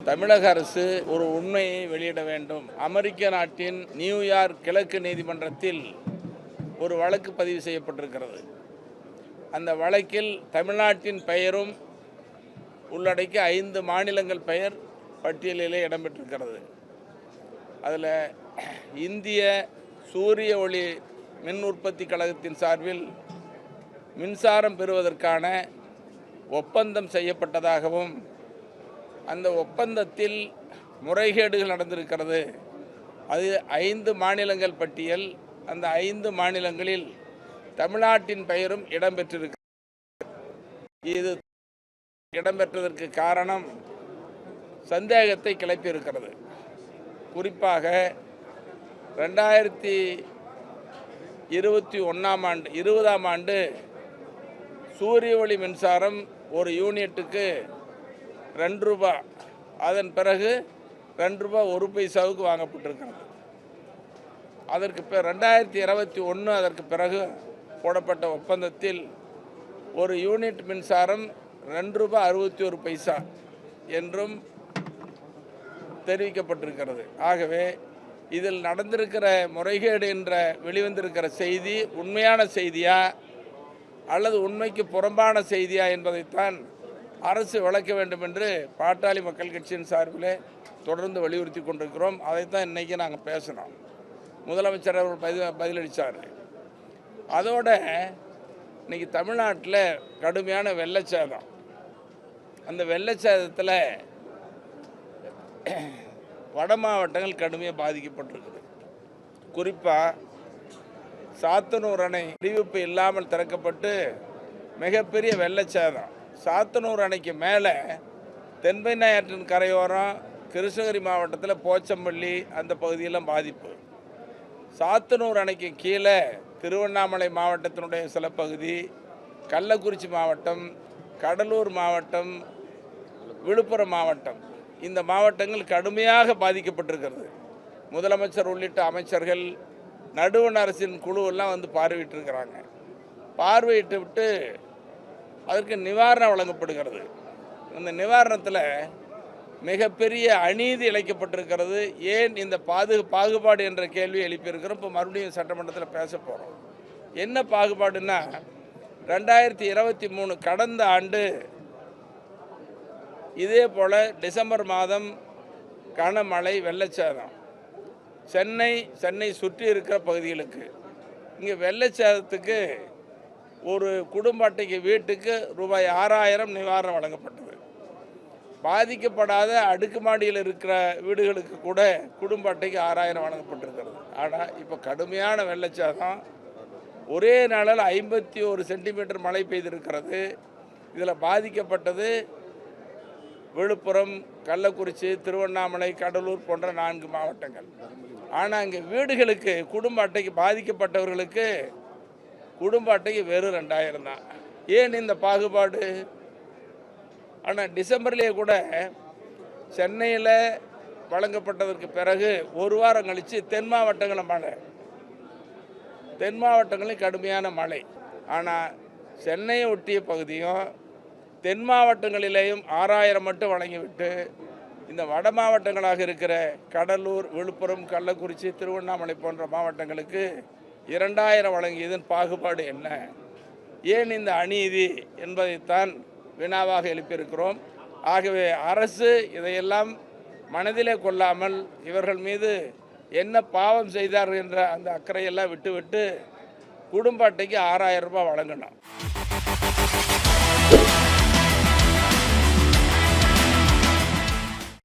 தமிழக அரசு ஒரு உண்மையை வெளியிட வேண்டும். அமெரிக்க நாட்டின் நியூயார்க் கிழக்கு நீதிமன்றத்தில் ஒரு வழக்கு பதிவு செய்யப்பட்டிருக்கிறது. அந்த வழக்கில் தமிழ்நாட்டின் பெயரும் உள்ளடக்கி 5 மாநிலங்கள் பெயர் பட்டியலிலே இடம்பெற்றிருக்கிறது. அதில் இந்திய சூரிய ஒளி மின் உற்பத்தி கழகத்தின் சார்பில் மின்சாரம் பெறுவதற்கான ஒப்பந்தம் செய்யப்பட்டதாகவும் அந்த ஒப்பந்தத்தில் முறைகேடுகள் நடந்திருக்கிறது. அது 5 மாநிலங்கள் பட்டியல். அந்த 5 மாநிலங்களில் தமிழ்நாட்டின் பெயரும் இடம்பெற்றிருக்கிறது. இது இடம்பெற்றதற்கு காரணம் சந்தேகத்தை கிளப்பியிருக்கிறது. குறிப்பாக 2020ஆம் ஆண்டு சூரிய ஒளி மின்சாரம் ஒரு யூனிட்டுக்கு ₹2, அதன் பிறகு ₹2.01 வாங்கப்பட்டிருக்கிறது. அதற்கு 2021 அதற்கு பிறகு போடப்பட்ட ஒப்பந்தத்தில் ஒரு யூனிட் மின்சாரம் ₹2.61 என்றும் தெரிவிக்கப்பட்டிருக்கிறது. ஆகவே இதில் நடந்திருக்கிற முறைகேடு என்ற வெளிவந்திருக்கிற செய்தி உண்மையான செய்தியா அல்லது உண்மைக்கு புறம்பான செய்தியா என்பதைத்தான் அரசு விளக்க வேண்டும் என்று பாட்டாளி மக்கள் கட்சியின் சார்பில் தொடர்ந்து வலியுறுத்தி கொண்டிருக்கிறோம். அதைத்தான் இன்றைக்கி நாங்கள் பேசினோம். முதலமைச்சர் அவர்கள் பதிலளித்தார். அதோட இன்றைக்கி தமிழ்நாட்டில் கடுமையான வெள்ளச்சேதம். அந்த வெள்ளச்சேதத்தில் வட மாவட்டங்கள் கடுமையாக பாதிக்கப்பட்டிருக்குது. குறிப்பாக சாத்தனூர் அணை அறிவிப்பு இல்லாமல் திறக்கப்பட்டு மிகப்பெரிய வெள்ளச்சேதம். சாத்தனூர் அணைக்கு மேலே தென்பெண்ணை ஆற்றின் கரையோரம் கிருஷ்ணகிரி மாவட்டத்தில் போச்சம்பள்ளி அந்த பகுதியெல்லாம் பாதிப்பு. சாத்தனூர் அணைக்கு கீழே திருவண்ணாமலை மாவட்டத்தினுடைய சில பகுதி, கள்ளக்குறிச்சி மாவட்டம், கடலூர் மாவட்டம், விழுப்புரம் மாவட்டம், இந்த மாவட்டங்கள் கடுமையாக பாதிக்கப்பட்டிருக்கிறது. முதலமைச்சர் உள்ளிட்ட அமைச்சர்கள் நடுவண் அரசின் குழுவெல்லாம் வந்து பார்வையிட்டிருக்கிறாங்க. பார்வையிட்டு விட்டு அதற்கு நிவாரணம் வழங்கப்படுகிறது. அந்த நிவாரணத்தில் மிகப்பெரிய அநீதி இழைக்கப்பட்டிருக்கிறது. ஏன் இந்த பாகுபாடு என்ற கேள்வி எழுப்பியிருக்கிறோம். இப்போ மறுபடியும் சட்டமன்றத்தில் பேச போகிறோம். என்ன பாகுபாடுன்னா, 2023 கடந்த ஆண்டு இதே போல் டிசம்பர் மாதம் கனமழை வெள்ளச்சேதம் சென்னை சுற்றி இருக்கிற பகுதிகளுக்கு இங்கே வெள்ளச்சேதத்துக்கு ஒரு குடும்ப அட்டைக்கு வீட்டுக்கு ₹6000 நிவாரணம் வழங்கப்பட்டது. பாதிக்கப்படாத அடுக்குமாடியில் இருக்கிற வீடுகளுக்கு கூட குடும்ப அட்டைக்கு 6000 வழங்கப்பட்டிருக்கிறது. ஆனால் இப்போ கடுமையான வெள்ளச்சேதம். ஒரே நாளில் 51 சென்டிமீட்டர் மழை பெய்திருக்கிறது. இதில் பாதிக்கப்பட்டது விழுப்புரம், கள்ளக்குறிச்சி, திருவண்ணாமலை, கடலூர் போன்ற 4 மாவட்டங்கள். ஆனால் இங்கே வீடுகளுக்கு குடும்ப அட்டைக்கு பாதிக்கப்பட்டவர்களுக்கு குடும்ப அட்டைக்கு வெறும் 2000 தான். ஏன் இந்த பாகுபாடு? ஆனால் டிசம்பர்லேயே கூட சென்னையில் வழங்கப்பட்டதற்கு பிறகு ஒரு வாரம் கழித்து தென் மாவட்டங்களில் கடுமையான மழை. ஆனால் சென்னையை ஒட்டிய பகுதியும் தென் மாவட்டங்களிலேயும் 6000 மட்டும் வழங்கிவிட்டு இந்த வட மாவட்டங்களாக இருக்கிற கடலூர், விழுப்புரம், கள்ளக்குறிச்சி, திருவண்ணாமலை போன்ற மாவட்டங்களுக்கு 2000 வழங்கியதன் பாகுபாடு என்ன? ஏன் இந்த அநீதி என்பதைத்தான் வினாவாக எழுப்பியிருக்கிறோம். ஆகவே அரசு இதையெல்லாம் மனதிலே கொள்ளாமல் இவர்கள் மீது என்ன பாவம் செய்தார்கள் என்ற அந்த அக்கறையெல்லாம் விட்டுவிட்டு குடும்ப அட்டைக்கு ₹6000 வழங்கணும்.